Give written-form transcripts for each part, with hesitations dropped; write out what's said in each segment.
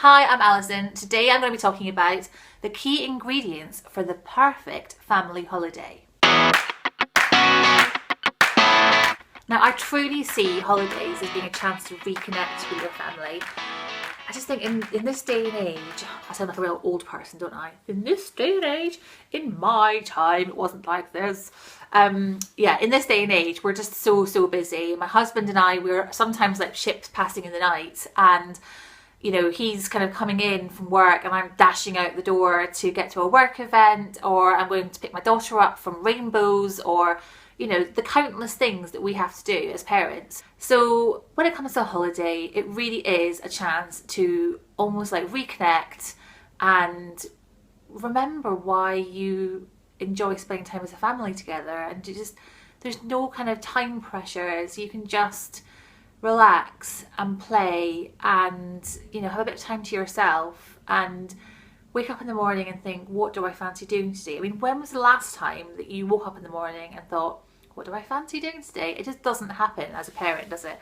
Hi, I'm Alison. Today I'm going to be talking about the key ingredients for the perfect family holiday. Now, I truly see holidays as being a chance to reconnect with your family. I just think in this day and age, I sound like a real old person, don't I? In this day and age, in my time, it wasn't like this. In this day and age, we're just so busy. My husband and I, we're sometimes like ships passing in the night, and he's kind of coming in from work and I'm dashing out the door to get to a work event, or I'm going to pick my daughter up from rainbows, or the countless things that we have to do as parents. So when it comes to a holiday, it really is a chance to almost like reconnect and remember why you enjoy spending time as a family together. And there's no kind of time pressures. You can just relax and play and have a bit of time to yourself and wake up in the morning and think, what do I fancy doing today? I mean, when was the last time that you woke up in the morning and thought, what do I fancy doing today? It just doesn't happen as a parent, does it?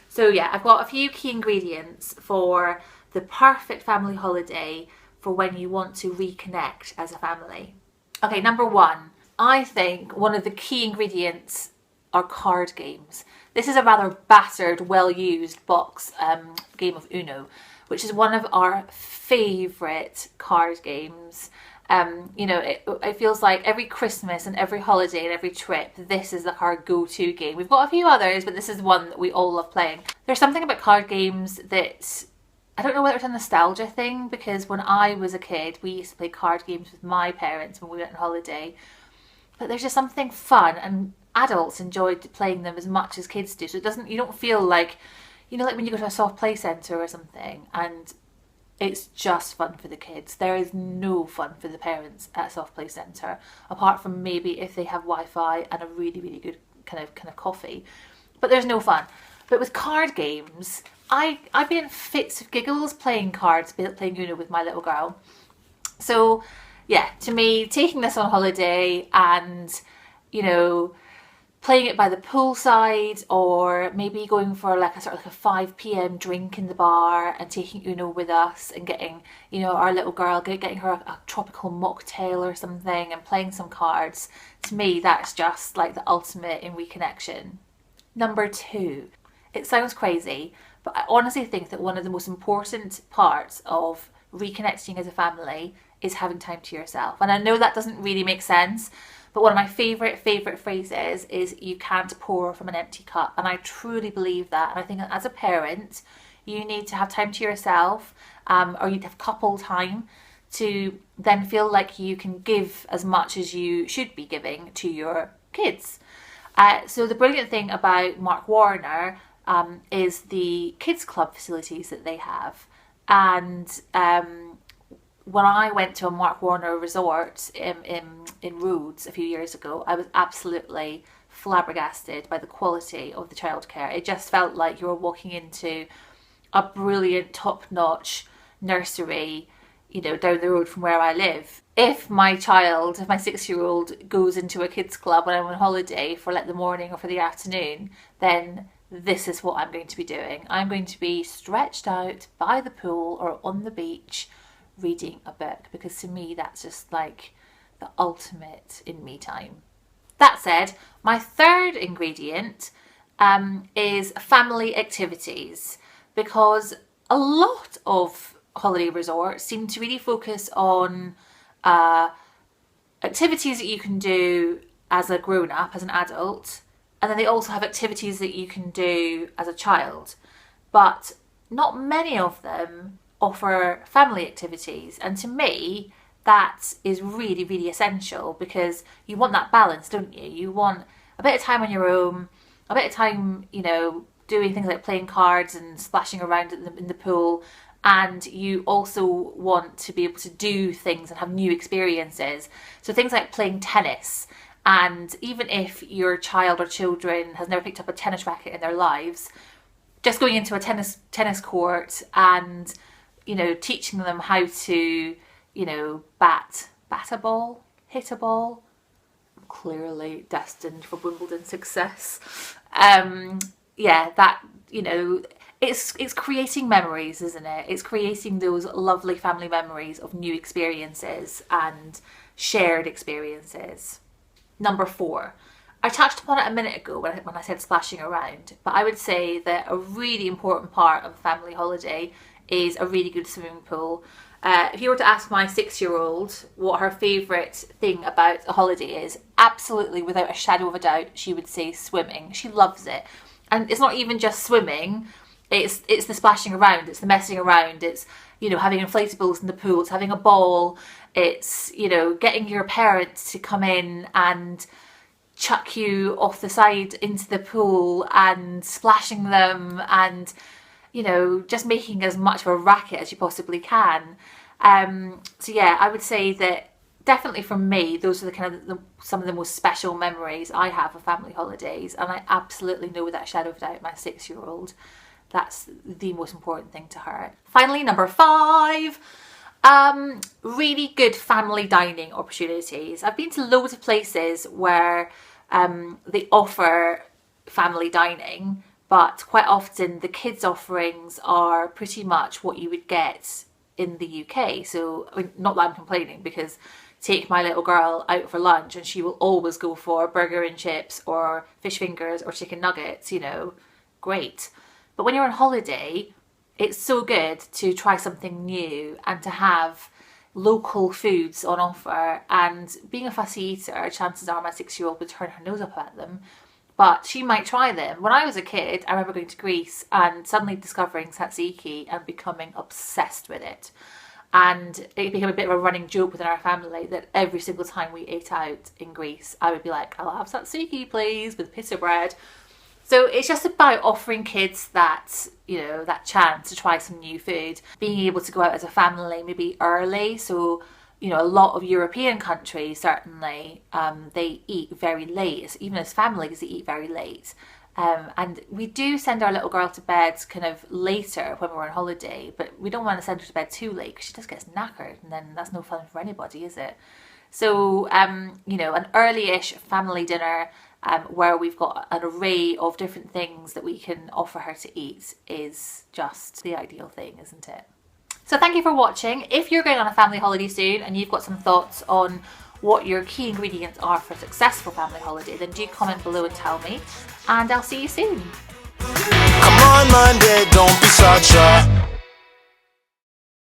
So yeah, I've got a few key ingredients for the perfect family holiday for when you want to reconnect as a family. Okay, number one, I think one of the key ingredients are card games. This is a rather battered, well-used box game of Uno, which is one of our favourite card games. It feels like every Christmas and every holiday and every trip, this is like our go-to game. We've got a few others, but this is one that we all love playing. There's something about card games that, I don't know whether it's a nostalgia thing, because when I was a kid, we used to play card games with my parents when we went on holiday. But there's just something fun, and adults enjoyed playing them as much as kids do. So you don't feel like, like when you go to a soft play centre or something, and it's just fun for the kids. There is no fun for the parents at a soft play centre, apart from maybe if they have Wi-Fi and a really, really good kind of coffee. But there's no fun. But with card games, I've been in fits of giggles playing cards, playing Uno with my little girl. So yeah, to me, taking this on holiday and, playing it by the poolside, or maybe going for like a 5 p.m. drink in the bar and taking Uno with us and getting, our little girl, getting her a tropical mocktail or something and playing some cards. To me, that's just like the ultimate in reconnection. Number two, it sounds crazy, but I honestly think that one of the most important parts of reconnecting as a family is having time to yourself. And I know that doesn't really make sense, but one of my favourite phrases is, you can't pour from an empty cup. And I truly believe that. And I think that as a parent, you need to have time to yourself, or you need to have couple time to then feel like you can give as much as you should be giving to your kids. So the brilliant thing about Mark Warner is the kids club facilities that they have. And when I went to a Mark Warner resort in Rhodes a few years ago, I was absolutely flabbergasted by the quality of the childcare. It just felt like you were walking into a brilliant, top-notch nursery, down the road from where I live. If my 6-year-old goes into a kids club when I'm on holiday for like the morning or for the afternoon, then this is what I'm going to be doing. I'm going to be stretched out by the pool or on the beach reading a book, because to me that's just like the ultimate in me time. That said, my third ingredient is family activities, because a lot of holiday resorts seem to really focus on activities that you can do as a grown-up, as an adult, and then they also have activities that you can do as a child, but not many of them offer family activities. And to me, that is really, really essential, because you want that balance, don't you? You want a bit of time on your own, a bit of time, doing things like playing cards and splashing around in the pool, and you also want to be able to do things and have new experiences. So things like playing tennis, and even if your child or children has never picked up a tennis racket in their lives, just going into a tennis court and teaching them how to, bat a ball, hit a ball. I'm clearly destined for Wimbledon success. it's creating memories, isn't it? It's creating those lovely family memories of new experiences and shared experiences. Number 4. I touched upon it a minute ago when I said splashing around, but I would say that a really important part of a family holiday is a really good swimming pool. If you were to ask my 6-year-old what her favourite thing about a holiday is, absolutely, without a shadow of a doubt, she would say swimming. She loves it. And it's not even just swimming, it's the splashing around, it's the messing around, it's, you know, having inflatables in the pool, it's having a ball, it's, you know, getting your parents to come in and chuck you off the side into the pool and splashing them and, you know, just making as much of a racket as you possibly can. So yeah, I would say that definitely for me, those are the kind of some of the most special memories I have of family holidays, and I absolutely know without a shadow of a doubt my 6-year-old, that's the most important thing to her. Finally, number 5, really good family dining opportunities. I've been to loads of places where they offer family dining, but quite often the kids' offerings are pretty much what you would get in the UK. So, I mean, not that I'm complaining, because take my little girl out for lunch and she will always go for burger and chips or fish fingers or chicken nuggets, you know, great. But when you're on holiday, it's so good to try something new and to have local foods on offer. And being a fussy eater, chances are my 6-year-old would turn her nose up at them, but she might try them. When I was a kid, I remember going to Greece and suddenly discovering tzatziki and becoming obsessed with it. And it became a bit of a running joke within our family that every single time we ate out in Greece, I would be like, I'll have tzatziki please, with pita bread. So it's just about offering kids that, you know, that chance to try some new food, being able to go out as a family maybe early. So, you know, a lot of European countries, certainly, they eat very late. Even as families, they eat very late. And we do send our little girl to bed kind of later when we're on holiday, but we don't want to send her to bed too late because she just gets knackered, and then that's no fun for anybody, is it? So, you know, an early-ish family dinner where we've got an array of different things that we can offer her to eat is just the ideal thing, isn't it? So thank you for watching. If you're going on a family holiday soon and you've got some thoughts on what your key ingredients are for a successful family holiday, then do comment below and tell me, and I'll see you soon. Come on, Monday, don't be such a